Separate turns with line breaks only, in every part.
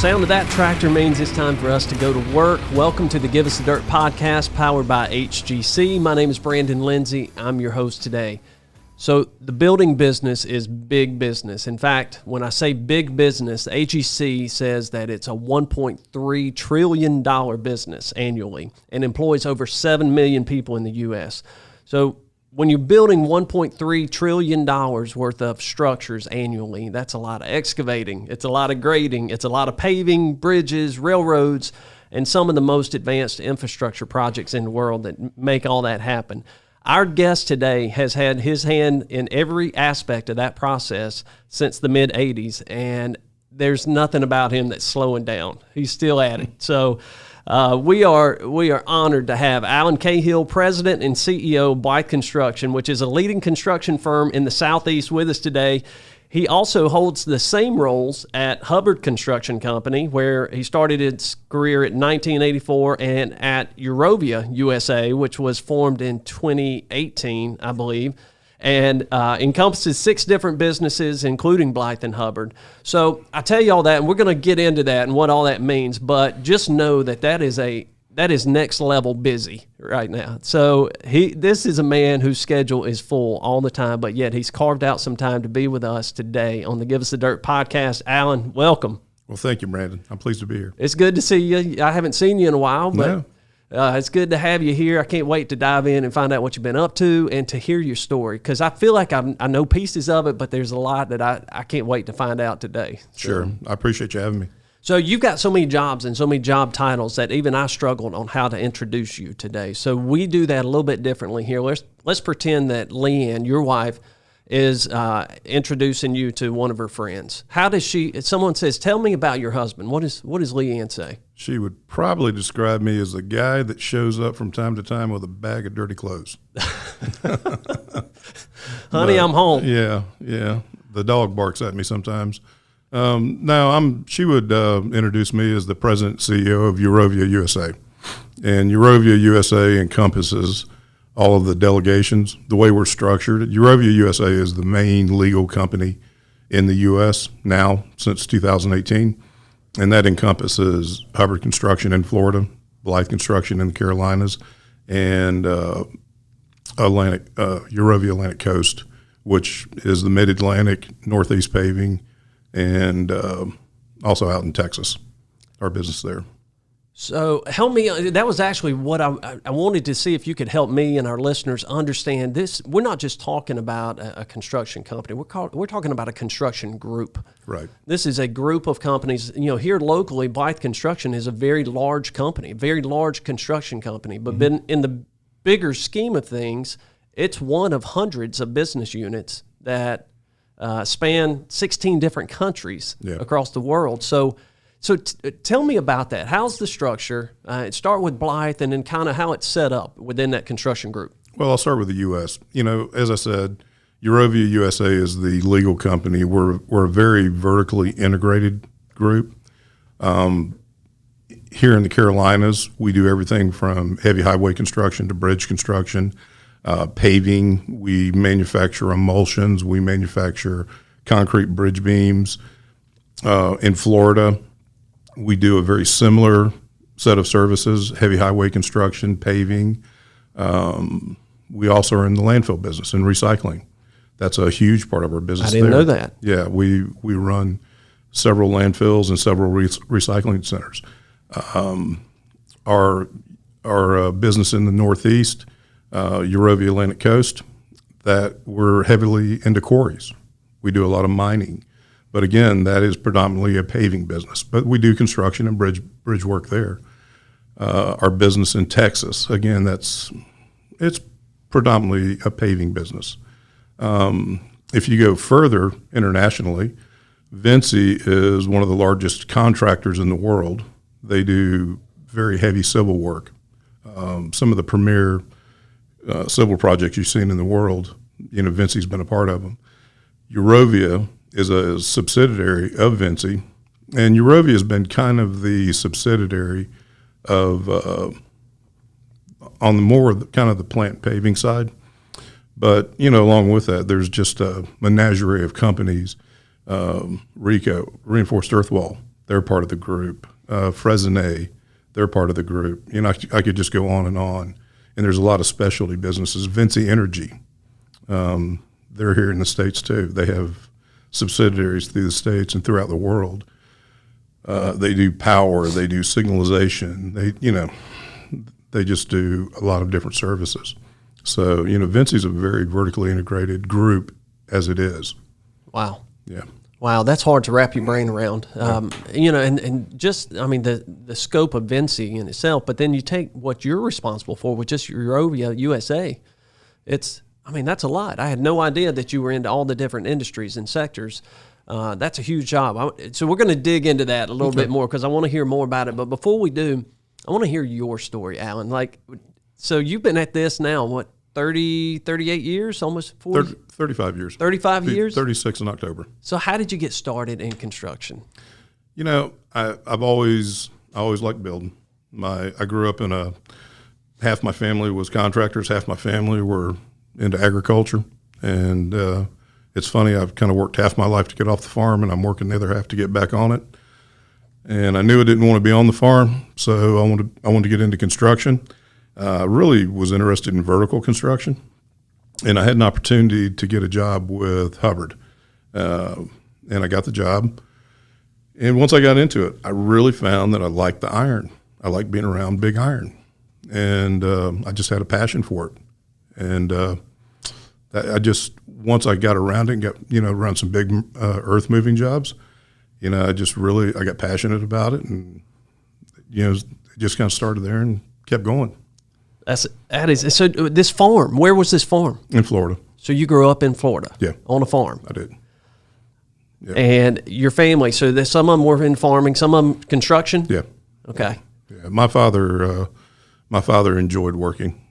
sound of that tractor means it's time for us to go to work. Welcome to the Give Us the Dirt podcast powered by HGC. My name is Brandon Lindsay. I'm your host today. So the building business is big business. In fact, when I say big business, the HGC says that it's a $1.3 trillion business annually and employs over 7 million people in the U.S. So when you're building $1.3 trillion worth of structures annually, that's a lot of excavating, it's a lot of grading, it's a lot of paving, bridges, railroads, and some of the most advanced infrastructure projects in the world that make all that happen. Our guest today has had his hand in every aspect of that process since the mid-'80s, and there's nothing about him that's slowing down. He's still at it. So we are honored to have Alan Cahill, President and CEO of Blythe Construction, which is a leading construction firm in the Southeast, with us today. He also holds the same roles at Hubbard Construction Company, where he started his career in 1984, and at Eurovia USA, which was formed in 2018, I believe, and encompasses 6 different businesses, including Blythe and Hubbard. So I tell you all that, and we're going to get into that and what all that means, but just know that that is next level busy right now. So this is a man whose schedule is full all the time, but yet he's carved out some time to be with us today on the Give Us the Dirt podcast. Alan, welcome.
Well, thank you, Brandon. I'm pleased to be here.
It's good to see you. I haven't seen you in a while, but
No.
It's good to have you here. I can't wait to dive in and find out what you've been up to and to hear your story, because I feel like I know pieces of it, but there's a lot that I can't wait to find out today.
Sure. I appreciate you having me.
So you've got so many jobs and so many job titles that even I struggled on how to introduce you today. So we do that a little bit differently here. Let's pretend that Leanne, your wife, is introducing you to one of her friends. How does she? If someone says, "Tell me about your husband," what does Leanne say?
She would probably describe me as the guy that shows up from time to time with a bag of dirty clothes.
Honey, I'm home.
Yeah. The dog barks at me sometimes. She would introduce me as the president and CEO of Eurovia USA. And Eurovia USA encompasses all of the delegations. The way we're structured, Eurovia USA is the main legal company in the U.S. now since 2018, and that encompasses Hubbard Construction in Florida, Blythe Construction in the Carolinas, and Eurovia Atlantic Coast, which is the Mid-Atlantic, Northeast Paving, and also out in Texas, our business there.
So help me. That was actually what I wanted to see if you could help me and our listeners understand this. We're not just talking about a construction company. We're talking about a construction group.
Right.
This is a group of companies. Here locally, Blythe Construction is a very large company, a very large construction company. But in the bigger scheme of things, it's one of hundreds of business units that span 16 different countries across the world. So tell me about that. How's the structure? Start with Blythe and then kind of how it's set up within that construction group.
Well, I'll start with the U.S. As I said, Eurovia USA is the legal company. We're a very vertically integrated group. Here in the Carolinas, we do everything from heavy highway construction to bridge construction, paving. We manufacture emulsions. We manufacture concrete bridge beams. In Florida, we do a very similar set of services, heavy highway construction, paving. We also are in the landfill business and recycling. That's a huge part of our business.
I didn't know that.
Yeah, we run several landfills and several recycling centers. Our business in the Northeast, Eurovia Atlantic Coast, that we're heavily into quarries. We do a lot of mining. But again, that is predominantly a paving business. But we do construction and bridge work there. Our business in Texas, again, it's predominantly a paving business. If you go further internationally, Vinci is one of the largest contractors in the world. They do very heavy civil work. Some of the premier civil projects you've seen in the world, Vinci's been a part of them. Eurovia is a subsidiary of Vinci, and Eurovia has been kind of the subsidiary of on the more kind of the plant paving side. But along with that, there's just a menagerie of companies, RICO, Reinforced Earth Wall, they're part of the group. Fresnay, they're part of the group. You know, I could just go on. And there's a lot of specialty businesses. Vinci Energy, they're here in the States too. They have subsidiaries through the States and throughout the world. They do power, they do signalization. They just do a lot of different services. So, Vinci's a very vertically integrated group as it is.
Wow.
Yeah.
Wow, that's hard to wrap your brain around. And just, I mean, the scope of Vinci in itself, but then you take what you're responsible for, which is Eurovia USA. That's a lot. I had no idea that you were into all the different industries and sectors. That's a huge job. So we're going to dig into that a little bit more because I want to hear more about it. But before we do, I want to hear your story, Alan. So you've been at this now, what, 30, 38 years, almost 40?
35 years.
35 years?
36 in October.
So how did you get started in construction?
I've always liked building. I grew up half my family was contractors, half my family were into agriculture. And it's funny, I've kind of worked half my life to get off the farm, and I'm working the other half to get back on it. And I knew I didn't want to be on the farm, so I wanted to get into construction. Really was interested in vertical construction, and I had an opportunity to get a job with Hubbard, and I got the job. And once I got into it, I really found that I liked the iron. I liked being around big iron, and I just had a passion for it. And once I got around it and got around some big earth moving jobs, I got passionate about it, and it just kind of started there and kept going.
That is so. This farm, where was this farm?
In Florida.
So you grew up in Florida?
Yeah.
On a farm?
I did. Yeah.
And your family, so some of them were in farming, some of them construction?
Yeah.
Okay.
Yeah. My father enjoyed working.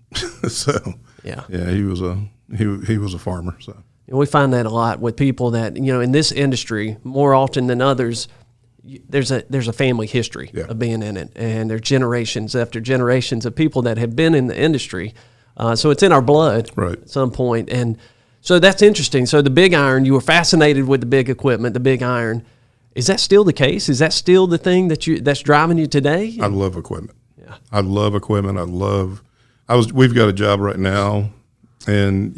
So
yeah,
he was a farmer. So
and we find that a lot with people that, in this industry, more often than others, there's a family history of being in it, and there's generations after generations of people that have been in the industry. So it's in our blood at some point. And so that's interesting. So the big iron, you were fascinated with the big equipment, the big iron. Is that still the case? Is that still the thing that's driving you today?
I love equipment.
Yeah.
I love equipment. We've got a job right now, and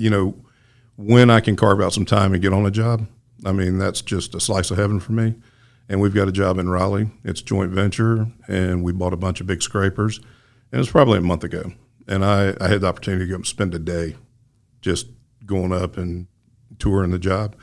when I can carve out some time and get on a job, that's just a slice of heaven for me. And we've got a job in Raleigh. It's a joint venture, and we bought a bunch of big scrapers. And it was probably a month ago. And I had the opportunity to go and spend a day just going up and touring the job.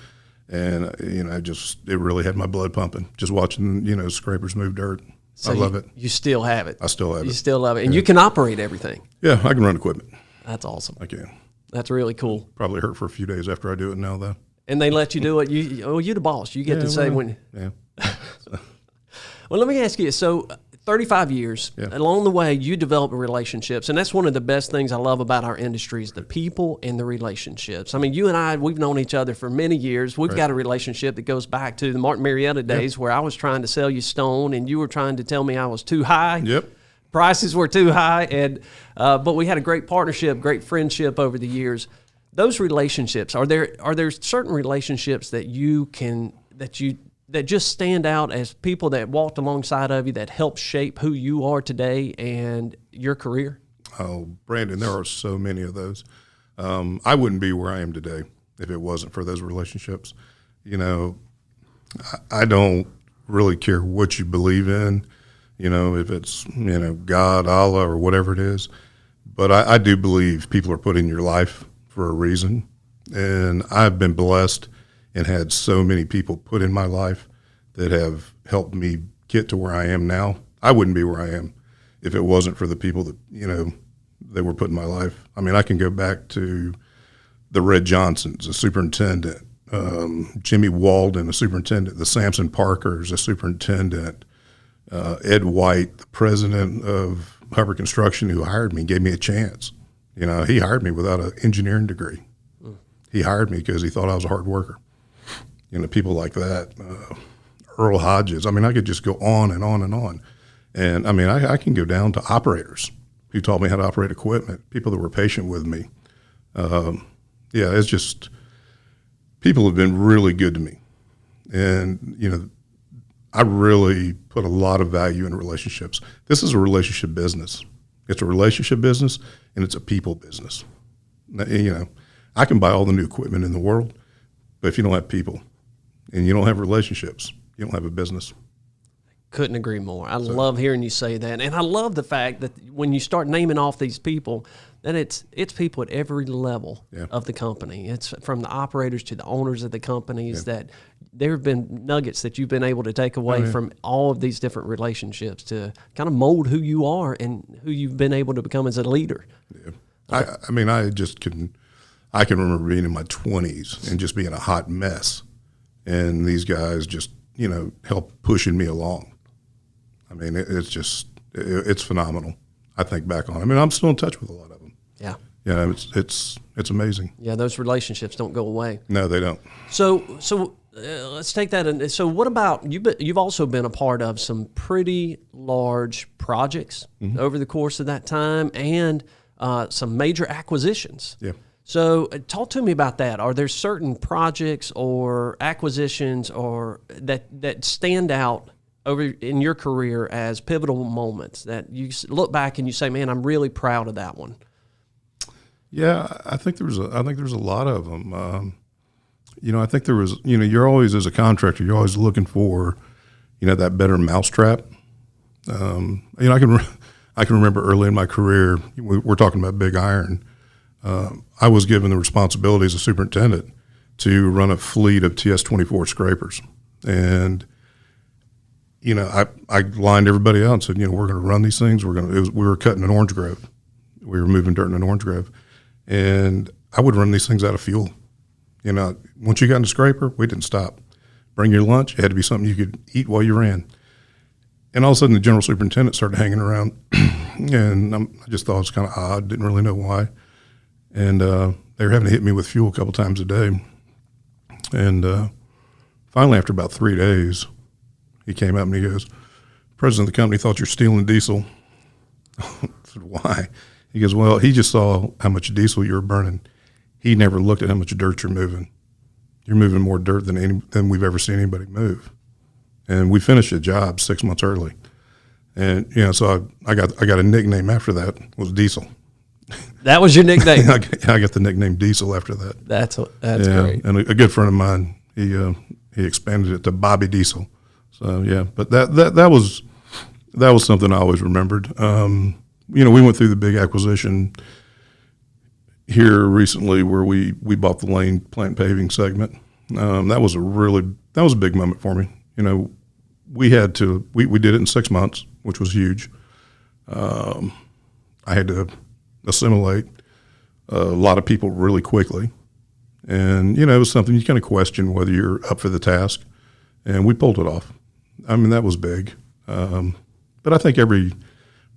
And, it really had my blood pumping, just watching, scrapers move dirt.
So
I love it.
You still have it.
I still have it.
You still love it. And you can operate everything.
Yeah, I can run equipment.
That's awesome.
I can.
That's really cool.
Probably hurt for a few days after I do it now, though.
And they let you do it. You're the boss. You get to say when.
Yeah.
Well, let me ask you. So, 35 years along the way, you develop relationships, and that's one of the best things I love about our industry is the people and the relationships. I mean, you and I, we've known each other for many years. We've got a relationship that goes back to the Martin Marietta days where I was trying to sell you stone, and you were trying to tell me I was too high.
Yep.
Prices were too high, and but we had a great partnership, great friendship over the years. Those relationships, are there certain relationships that that just stand out as people that walked alongside of you that helped shape who you are today and your career?
Oh, Brandon, there are so many of those. I wouldn't be where I am today if it wasn't for those relationships. I don't really care what you believe in, if it's, God, Allah, or whatever it is. But I do believe people are put in your life for a reason. And I've been blessed and had so many people put in my life that have helped me get to where I am now. I wouldn't be where I am if it wasn't for the people that, they were put in my life. I can go back to the Red Johnsons, a superintendent, Jimmy Walden, a superintendent, the Sampson Parkers, a superintendent, Ed White, the president of Hubbard Construction, who hired me and gave me a chance. He hired me without an engineering degree. He hired me because he thought I was a hard worker. People like that, Earl Hodges. I could just go on and on and on. And I can go down to operators who taught me how to operate equipment, people that were patient with me. It's just, people have been really good to me. And, I really put a lot of value in relationships. This is a relationship business. It's a relationship business, and it's a people business. I can buy all the new equipment in the world, but if you don't have people and you don't have relationships, you don't have a business.
Couldn't agree more. I love hearing you say that. And I love the fact that when you start naming off these people, that it's people at every level of the company. It's from the operators to the owners of the companies, that there have been nuggets that you've been able to take away from all of these different relationships to kind of mold who you are and who you've been able to become as a leader.
Yeah. I can remember being in my 20s and just being a hot mess, and these guys just, help pushing me along. I mean, it's phenomenal. I think back on it. I mean, I'm still in touch with a lot of them.
Yeah.
Yeah, it's amazing.
Yeah, those relationships don't go away.
No, they don't.
So let's take that. And so what about, you've also been a part of some pretty large projects over the course of that time, and some major acquisitions.
Yeah.
So talk to me about that. Are there certain projects or acquisitions or that stand out over in your career as pivotal moments that you look back and you say, man, I'm really proud of that one?
Yeah, I think there's a lot of them. I think there was, you're always, as a contractor, you're always looking for, that better mousetrap. I can remember early in my career, we're talking about big iron. I was given the responsibility as a superintendent to run a fleet of TS-24 scrapers. And, I lined everybody out and said, we're going to run these things. We were cutting an orange grove. We were moving dirt in an orange grove. And I would run these things out of fuel. Once you got in the scraper, we didn't stop. Bring your lunch. It had to be something you could eat while you ran. And all of a sudden, the general superintendent started hanging around. And I just thought it was kind of odd. Didn't really know why. And they were having to hit me with fuel a couple times a day. And finally, after about 3 days, he came up and he goes, "President of the company thought you're stealing diesel." I said, "Why?" He goes, "Well, he just saw how much diesel you were burning. He never looked at how much dirt you're moving. You're moving more dirt than we've ever seen anybody move." And we finished the job 6 months early. And, so I got a nickname after that, was Diesel.
That was your nickname?
I got the nickname Diesel after that.
That's great.
And a good friend of mine, he expanded it to Bobby Diesel. So yeah, but that was something I always remembered. We went through the big acquisition here recently where we bought the Lane Plant Paving segment. That was a big moment for me. We did it in 6 months, which was huge. I had to assimilate a lot of people really quickly. And, it was something you kind of question whether you're up for the task. And we pulled it off. I mean, that was big. But I think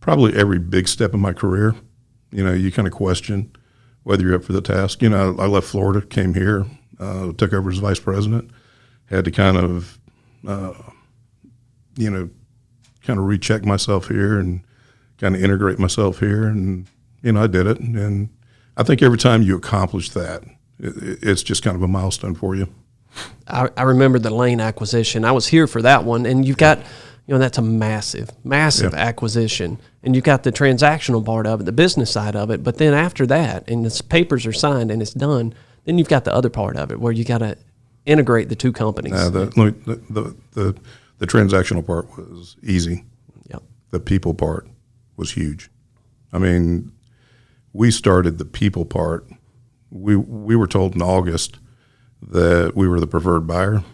probably every big step in my career, you kind of question whether you're up for the task. I left Florida, came here, took over as vice president, had to kind of recheck myself here and kind of integrate myself here. And, I did it. And I think every time you accomplish that, it's just kind of a milestone for you.
I remember the Lane acquisition. I was here for that one. And you've got, that's a massive acquisition. And you've got the transactional part of it, the business side of it. But then after that, and the papers are signed and it's done, then you've got the other part of it where you got to integrate the two companies.
The transactional part was easy.
Yep.
The people part was huge. I mean, we started the people part. We were told in August that we were the preferred buyer,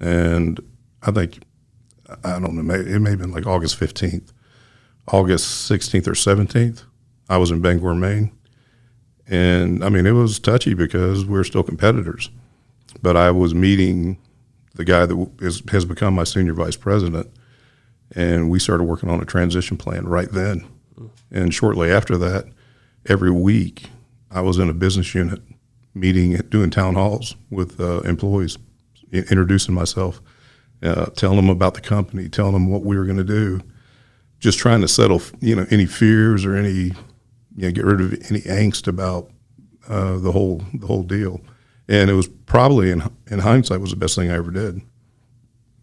and I don't know, it may have been like August 15th. August 16th or 17th, I was in Bangor, Maine, and I mean, it was touchy because we're still competitors. But I was meeting the guy that has become my senior vice president, and we started working on a transition plan right then. And shortly after that, every week, I was in a business unit meeting, doing town halls with employees, introducing myself, telling them about the company, telling them what we were going to do, just trying to settle, any fears or any, get rid of any angst about the whole deal. And it was probably, in hindsight, was the best thing I ever did.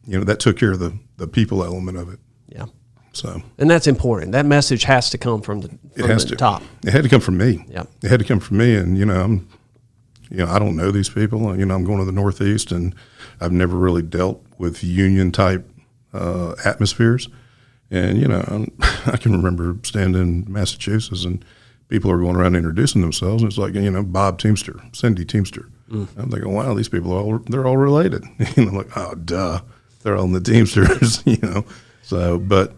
that took care of the people element of it.
Yeah.
So,
and that's important. That message has to come from the top.
It had to come from me.
Yeah.
It had to come from me. And, I don't know these people. I'm going to the Northeast, and I've never really dealt with union type atmospheres. And, I can remember standing in Massachusetts and people are going around introducing themselves. And it's like, Bob Teamster, Cindy Teamster. I'm thinking, wow, these people they're all related. I'm like, oh, duh, they're all in the Teamsters, So, but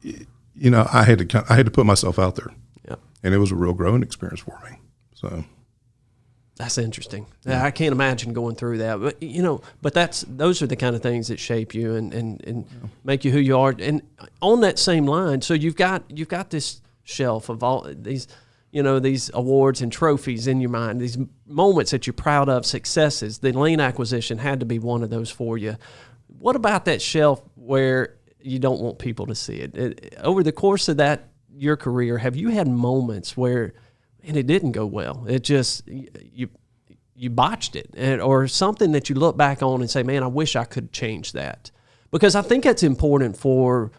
I had to put myself out there.
Yeah.
And it was a real growing experience for me. So
that's interesting. Yeah. I can't imagine going through that. But those are the kind of things that shape you and make you who you are. And on that same line, so you've got this shelf of all these these awards and trophies in your mind, these moments that you're proud of, successes. The Lean acquisition had to be one of those for you. What about that shelf where you don't want people to see it? Over the course of your career, have you had moments where, and it didn't go well? It just, you botched it, or something that you look back on and say, man, I wish I could change that. Because I think that's important for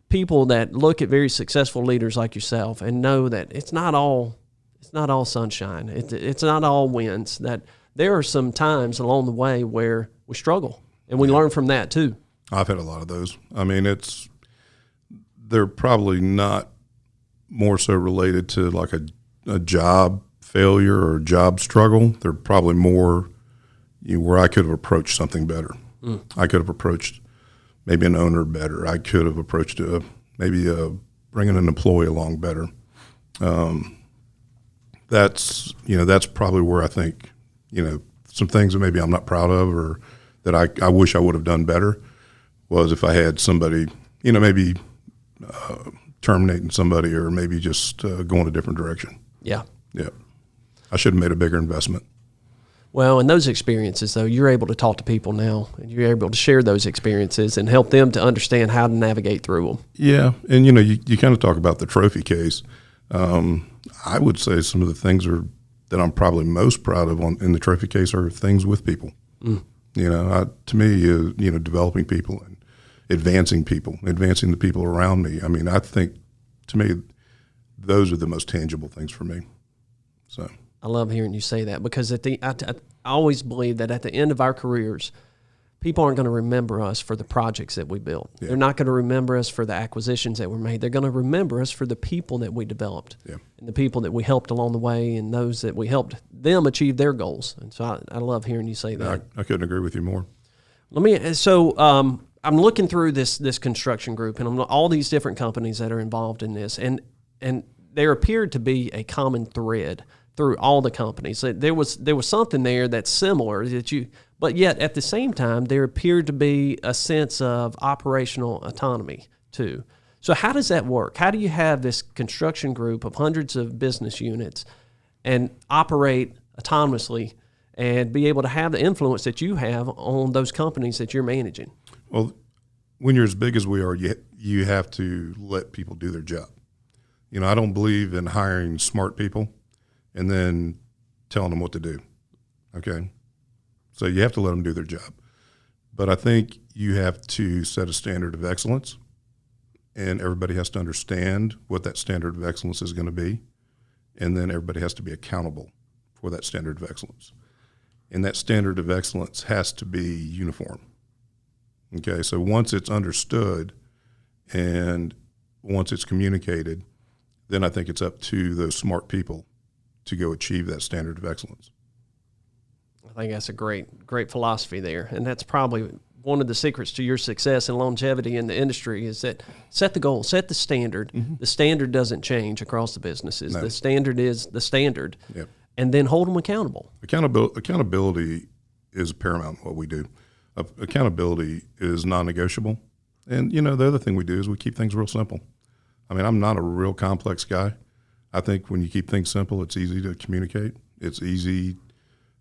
people that look at very successful leaders like yourself and know that it's not all sunshine. It's not all wins. That there are some times along the way where we struggle, and we learn from that too.
I've had a lot of those. I mean, they're probably not more so related to like a job failure or job struggle. They're probably more where I could have approached something better. I could have approached maybe an owner better. I could have approached bringing an employee along better. That's probably where I think, some things that maybe I'm not proud of or that I wish I would have done better was if I had somebody, maybe terminating somebody or maybe just going a different direction.
Yeah.
Yeah. I should have made a bigger investment.
Well, in those experiences, though, you're able to talk to people now, and you're able to share those experiences and help them to understand how to navigate through them.
Yeah, and you kind of talk about the trophy case. I would say some of the things that I'm probably most proud of in the trophy case are things with people. To me, developing people and advancing the people around me. I mean, I think to me, those are the most tangible things for me. So.
I love hearing you say that because I always believe that at the end of our careers, people aren't going to remember us for the projects that we built. Yeah. They're not going to remember us for the acquisitions that were made. They're going to remember us for the people that we developed and the people that we helped along the way and those that we helped them achieve their goals. And so I love hearing you say that.
I couldn't agree with you more.
I'm looking through this construction group and all these different companies that are involved in this, and there appeared to be a common thread through all the companies. There was something there that's similar but yet at the same time there appeared to be a sense of operational autonomy too. So how does that work? How do you have this construction group of hundreds of business units and operate autonomously and be able to have the influence that you have on those companies that you're managing?
Well, when you're as big as we are, you have to let people do their job. I don't believe in hiring smart people and then telling them what to do, okay? So you have to let them do their job. But I think you have to set a standard of excellence, and everybody has to understand what that standard of excellence is going to be, and then everybody has to be accountable for that standard of excellence. And that standard of excellence has to be uniform, okay? So once it's understood and once it's communicated, then I think it's up to those smart people to go achieve that standard of excellence.
I think that's a great philosophy there. And that's probably one of the secrets to your success and longevity in the industry is that set the goal, set the standard. Mm-hmm. The standard doesn't change across the businesses. No. The standard is the standard. Yep. And then hold them accountable.
Accountability is paramount in what we do. Accountability is non-negotiable. And, the other thing we do is we keep things real simple. I mean, I'm not a real complex guy. I think when you keep things simple, it's easy to communicate. It's easy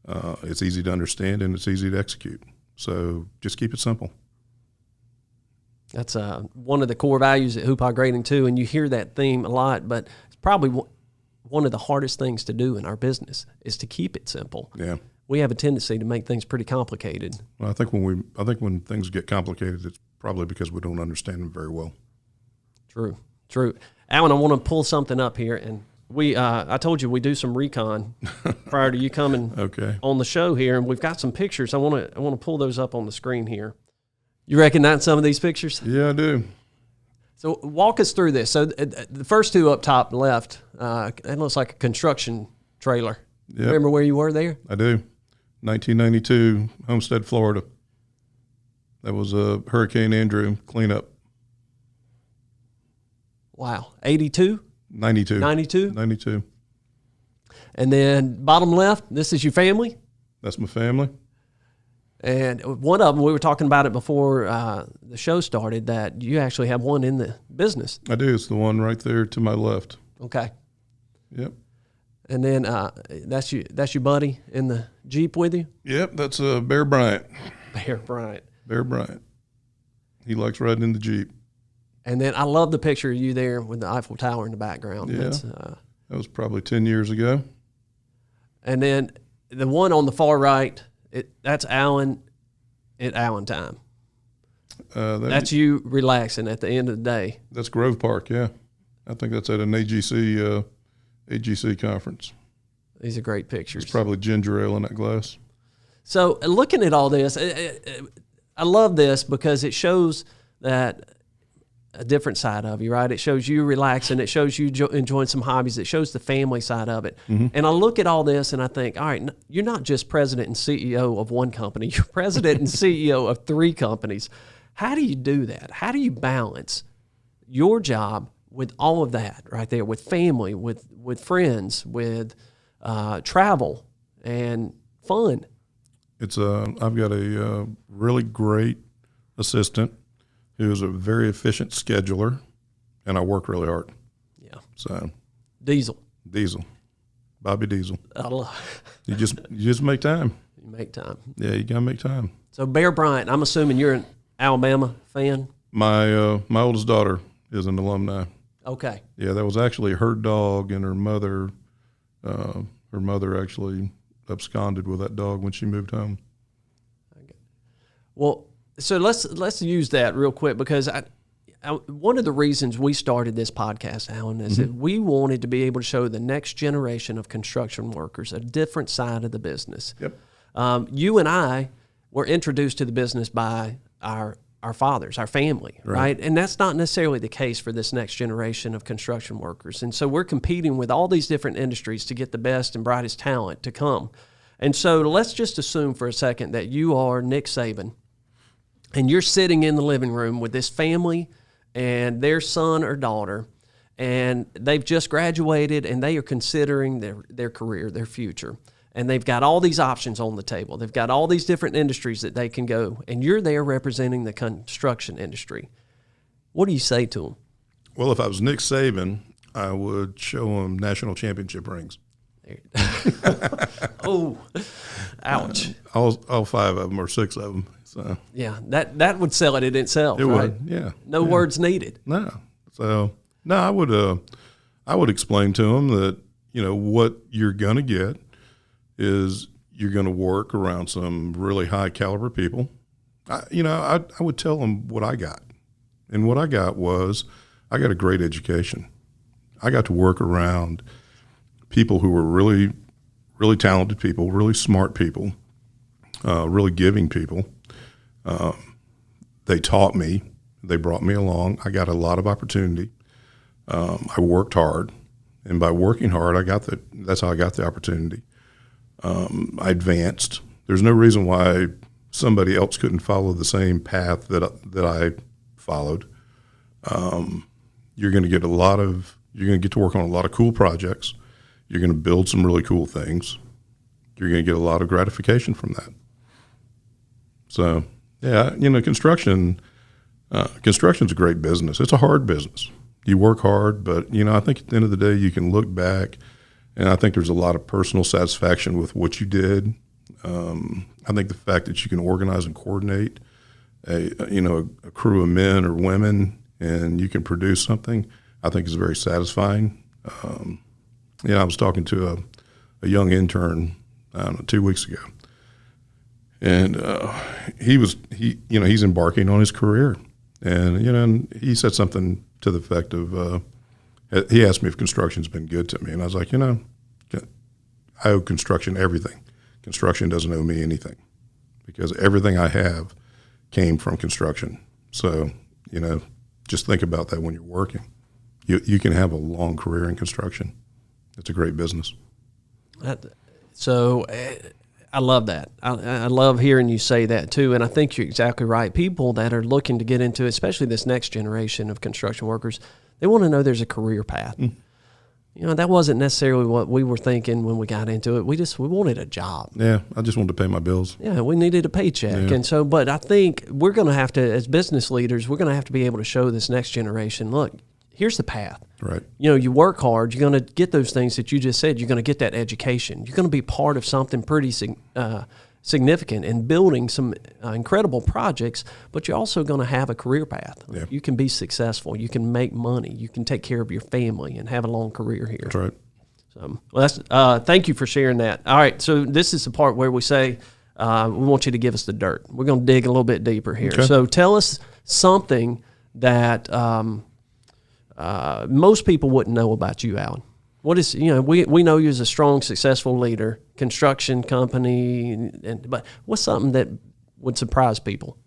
to understand, and it's easy to execute. So just keep it simple.
That's one of the core values at Hoopah Grading too, and you hear that theme a lot. But it's probably one of the hardest things to do in our business is to keep it simple.
Yeah.
we have a tendency to make things pretty complicated.
Well, I think when things get complicated, it's probably because we don't understand them very well.
True. Alan, I want to pull something up here, and I told you we do some recon prior to you coming on the show here, and we've got some pictures. I want to pull those up on the screen here. You recognize some of these pictures?
Yeah, I do.
So walk us through this. So the first two up top left, it looks like a construction trailer.
Yep.
Remember where you were there?
I do. 1992, Homestead, Florida. That was a Hurricane Andrew cleanup.
Wow. 82?
92.
92?
92.
And then bottom left, this is your family?
That's my family.
And one of them, we were talking about it before the show started, that you actually have one in the business.
I do. It's the one right there to my left.
Okay.
Yep.
And then that's your buddy in the Jeep with you?
Yep, that's Bear Bryant.
Bear Bryant.
Bear Bryant. He likes riding in the Jeep.
And then I love the picture of you there with the Eiffel Tower in the background.
Yeah, that was probably 10 years ago.
And then the one on the far right, that's Alan at Allen time. That's you relaxing at the end of the day.
That's Grove Park, yeah. I think that's at an AGC conference.
These are great pictures.
It's probably ginger ale in that glass.
So looking at all this, I love this because it shows that a different side of you, right? It shows you relaxing. It shows you enjoying some hobbies. It shows the family side of it. Mm-hmm. And I look at all this and I think, all right, you're not just president and CEO of one company. You're president and CEO of 3 companies. How do you do that? How do you balance your job with all of that right there, with family, with friends, with travel and fun?
I've got a really great assistant who is a very efficient scheduler, and I work really hard.
Yeah.
So
Diesel,
Bobby Diesel.
I love.
You just make time.
You make time.
Yeah, you gotta make time.
So Bear Bryant, I'm assuming you're an Alabama fan.
My oldest daughter is an alumni.
Okay.
Yeah, that was actually her dog, and her mother actually absconded with that dog when she moved home.
Okay. Well, so let's use that real quick, because one of the reasons we started this podcast, Alan, is that we wanted to be able to show the next generation of construction workers a different side of the business.
Yep.
You and I were introduced to the business by our fathers, our family, right? And that's not necessarily the case for this next generation of construction workers. And so we're competing with all these different industries to get the best and brightest talent to come. And so let's just assume for a second that you are Nick Saban, and you're sitting in the living room with this family and their son or daughter, and they've just graduated and they are considering their career, their future. And they've got all these options on the table. They've got all these different industries that they can go, and you're there representing the construction industry. What do you say to them? Well,
if I was Nick Saban, I would show them national championship rings.
Oh, ouch.
All 5 of them or 6 of them. So
yeah, that would sell it in itself.
It
right?
would, yeah.
No words needed.
No. So I would explain to them that, what you're gonna get is you're gonna work around some really high caliber people. I would tell them what I got, and what I got was I got a great education. I got to work around people who were really, really talented people, really smart people, really giving people. They taught me. They brought me along. I got a lot of opportunity. I worked hard, and by working hard, that's how I got the opportunity. I advanced. There's no reason why somebody else couldn't follow the same path that I followed. You're going to get to work on a lot of cool projects. You're going to build some really cool things. You're going to get a lot of gratification from that. So, yeah, construction's a great business. It's a hard business. You work hard, but, I think at the end of the day, you can look back, and I think there's a lot of personal satisfaction with what you did. I think the fact that you can organize and coordinate a crew of men or women, and you can produce something, I think is very satisfying. I was talking to a young intern, 2 weeks ago, And he's embarking on his career. And, and he said something to the effect of, he asked me if construction's been good to me. And I was like, I owe construction everything. Construction doesn't owe me anything because everything I have came from construction. So, just think about that when you're working. You can have a long career in construction. It's a great business.
So I love that. I love hearing you say that too. And I think you're exactly right. People that are looking to get into, especially this next generation of construction workers, they want to know there's a career path. Mm. That wasn't necessarily what we were thinking when we got into it. We wanted a job.
Yeah, I just wanted to pay my bills.
Yeah, we needed a paycheck.
Yeah.
And so, but I think we're going to have to, as business leaders, we're going to have to be able to show this next generation, look, here's the path.
Right.
You work hard, you're going to get those things that you just said, you're going to get that education. You're going to be part of something pretty significant in building some incredible projects, but you're also going to have a career path.
Yeah.
You can be successful. You can make money. You can take care of your family and have a long career here.
That's right.
So, thank you for sharing that. All right, so this is the part where we say we want you to give us the dirt. We're going to dig a little bit deeper here.
Okay.
So tell us something that most people wouldn't know about you, Alan. What is, we know you as a strong, successful leader, construction company, but what's something that would surprise people?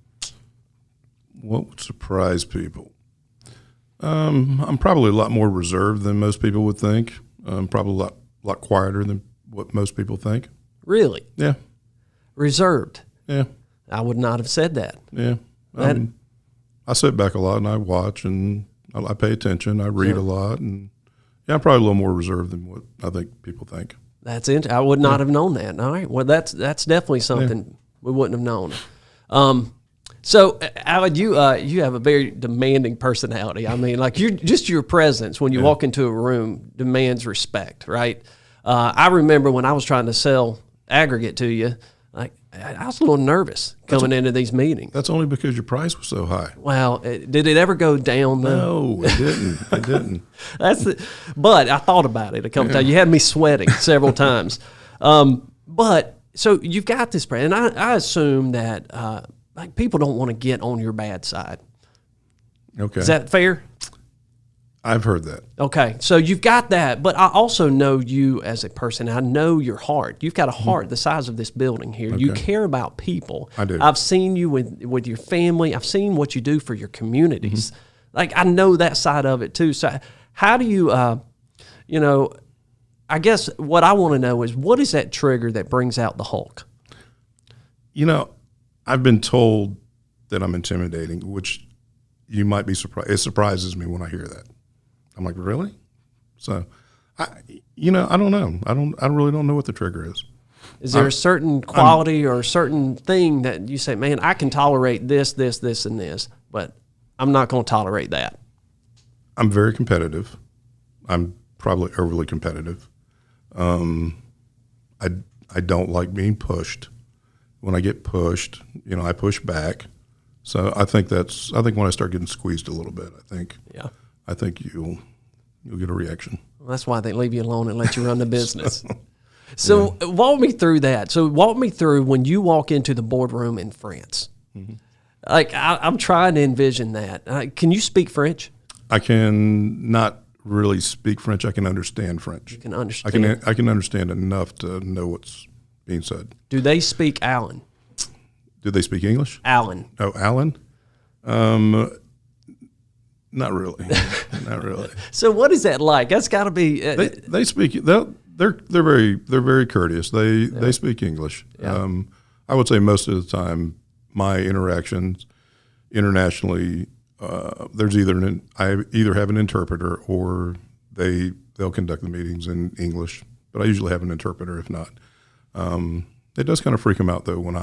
What would surprise people? I'm probably a lot more reserved than most people would think. I'm probably a lot quieter than what most people think.
Really?
Yeah.
Reserved?
Yeah.
I would not have said that.
Yeah. I sit back a lot and I watch and I pay attention. I read a lot, and I'm probably a little more reserved than what I think people think.
That's it. I would not have known that. All right. Well, that's definitely something we wouldn't have known. So, Alan, you have a very demanding personality. I mean, like your presence when you walk into a room demands respect, right? I remember when I was trying to sell aggregate to you, like I was a little nervous coming into these meetings.
That's only because your price was so high.
Well, did it ever go down though?
No, it didn't. It didn't.
But I thought about it a couple times. You had me sweating several times. But so you've got this brand, and I assume that like people don't want to get on your bad side.
Okay.
Is that fair?
I've heard that.
Okay, so you've got that, but I also know you as a person. I know your heart. You've got a heart the size of this building here. Okay. You care about people.
I do.
I've seen you with your family. I've seen what you do for your communities. Mm-hmm. Like, I know that side of it too. So how do you, I guess what I want to know is, what is that trigger that brings out the Hulk?
I've been told that I'm intimidating, which you might be surprised. It surprises me when I hear that. I'm like, really? So, I don't know. I really don't know what the trigger is.
Is there a certain quality or a certain thing that you say, man, I can tolerate this, and this, but I'm not going to tolerate that?
I'm very competitive. I'm probably overly competitive. I don't like being pushed. When I get pushed, I push back. So I think when I start getting squeezed a little bit, I think you'll get a reaction.
Well, that's why they leave you alone and let you run the business. So walk me through that. So walk me through when you walk into the boardroom in France. Mm-hmm. Like I'm trying to envision that. Can you speak French?
I can not really speak French. I can understand French.
You can understand.
I can understand enough to know what's being said.
Do they speak Alan?
Do they speak English?
Alan.
Oh, Alan. Not really. Not really.
So what is that like? That's got to be.
They speak. They're very courteous. They speak English.
Yeah.
I would say most of the time, my interactions internationally, there's I either have an interpreter or they'll conduct the meetings in English. But I usually have an interpreter if not. It does kind of freak them out though when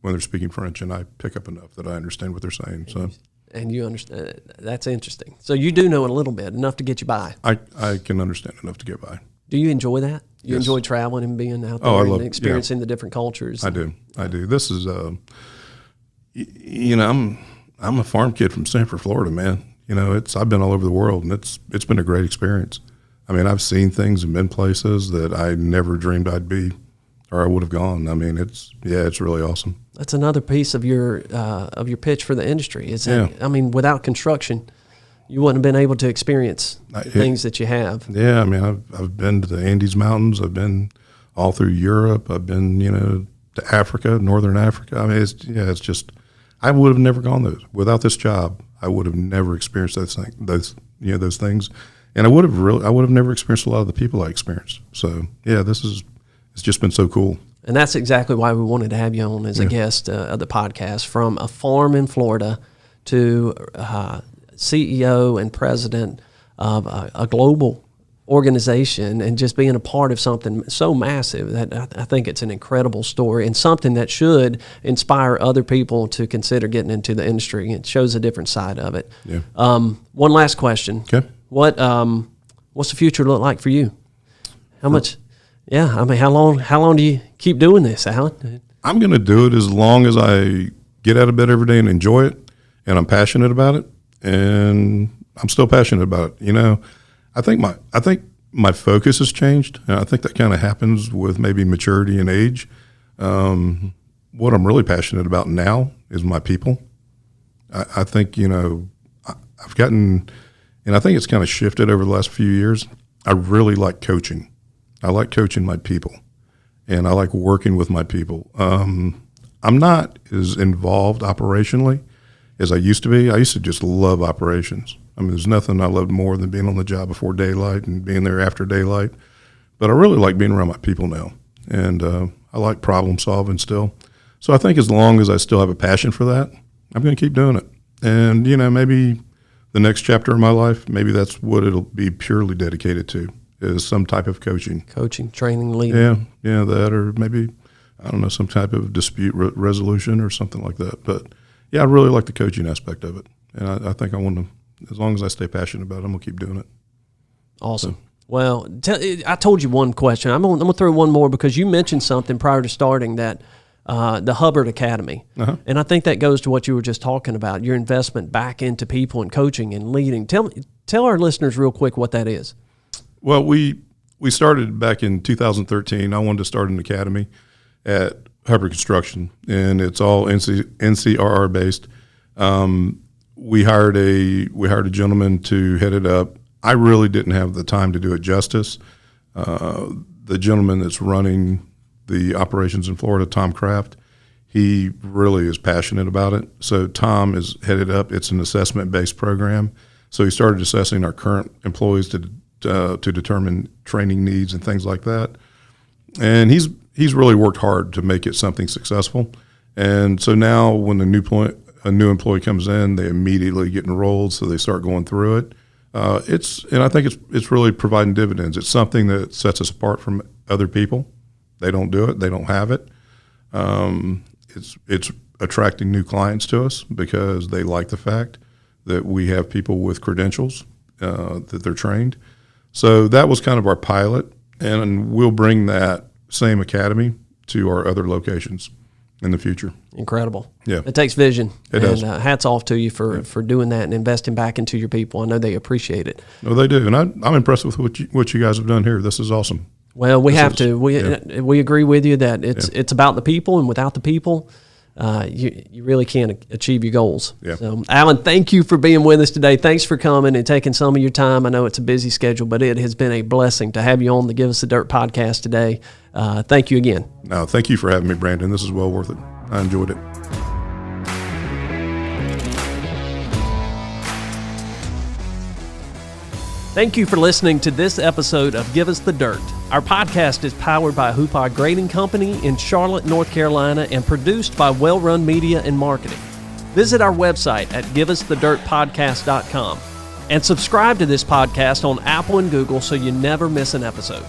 they're speaking French and I pick up enough that I understand what they're saying. So.
And you understand. That's interesting. So you do know a little bit, enough to get you by.
I can understand enough to get by.
Do you enjoy that? You
Yes.
enjoy traveling and being out there and experiencing the different cultures?
I do. This is, I'm a farm kid from Sanford, Florida, man. I've been all over the world, and it's been a great experience. I mean, I've seen things and been places that I never dreamed I'd be or I would have gone. I mean, it's really awesome.
That's another piece of your pitch for the industry. Is that, I mean, without construction, you wouldn't have been able to experience things that you have.
Yeah, I mean, I've been to the Andes Mountains. I've been all through Europe. I've been, to Africa, Northern Africa. I mean, it's just, I would have never gone those without this job. I would have never experienced those things, and I would have never experienced a lot of the people I experienced. So yeah, it's just been so cool. And
that's exactly why we wanted to have you on as a guest of the podcast. From a farm in Florida to CEO and president of a global organization, and just being a part of something so massive, that I think it's an incredible story and something that should inspire other people to consider getting into the industry. It shows a different side of it.
Yeah.
One last question.
Okay.
What's the future look like for you? How much? Yeah, I mean, how long do you keep doing this, Alan?
I'm going to do it as long as I get out of bed every day and enjoy it, and I'm passionate about it, and I'm still passionate about it. I think my focus has changed, and I think that kind of happens with maybe maturity and age. What I'm really passionate about now is my people. I think, I've gotten, and I think it's kind of shifted over the last few years. I really like coaching. I like coaching my people, and I like working with my people. I'm not as involved operationally as I used to be. I used to just love operations. I mean, there's nothing I loved more than being on the job before daylight and being there after daylight. But I really like being around my people now, and I like problem solving still. So I think as long as I still have a passion for that, I'm going to keep doing it. And, maybe the next chapter of my life, maybe that's what it'll be purely dedicated to, is some type of coaching.
Coaching, training, leading.
Yeah, that, or maybe, I don't know, some type of dispute resolution or something like that. But, yeah, I really like the coaching aspect of it. And I think I want to, as long as I stay passionate about it, I'm going to keep doing it.
Awesome. So. Well, I told you one question. I'm going to throw one more, because you mentioned something prior to starting that the Hubbard Academy. Uh-huh. And I think that goes to what you were just talking about, your investment back into people and coaching and leading. Tell our listeners real quick what that is.
Well, we started back in 2013. I wanted to start an academy at Hubbard Construction, and it's all NCRR based. We hired a gentleman to head it up. I really didn't have the time to do it justice. The gentleman that's running the operations in Florida, Tom Kraft, he really is passionate about it. So Tom is headed up. It's an assessment-based program. So he started assessing our current employees to determine training needs and things like that. And he's really worked hard to make it something successful. And so now when a new employee comes in, they immediately get enrolled, so they start going through it. And I think it's really providing dividends. It's something that sets us apart from other people. They don't do it. They don't have it. It's attracting new clients to us because they like the fact that we have people with credentials, that they're trained. So that was kind of our pilot, and we'll bring that same academy to our other locations in the future.
Incredible.
Yeah.
It takes vision.
It does.
Hats off to you for doing that and investing back into your people. I know they appreciate it.
No, they do. And I'm impressed with what you guys have done here. This is awesome.
Well, we agree with you that it's about the people, and without the people, you really can't achieve your goals.
Yeah.
So, Alan, thank you for being with us today. Thanks for coming and taking some of your time. I know it's a busy schedule, but it has been a blessing to have you on the Give Us the Dirt podcast today. Thank you again.
No, thank you for having me, Brandon. This is well worth it. I enjoyed it.
Thank you for listening to this episode of Give Us the Dirt. Our podcast is powered by Hoopah Grading Company in Charlotte, North Carolina, and produced by Well Run Media and Marketing. Visit our website at giveusthedirtpodcast.com and subscribe to this podcast on Apple and Google so you never miss an episode.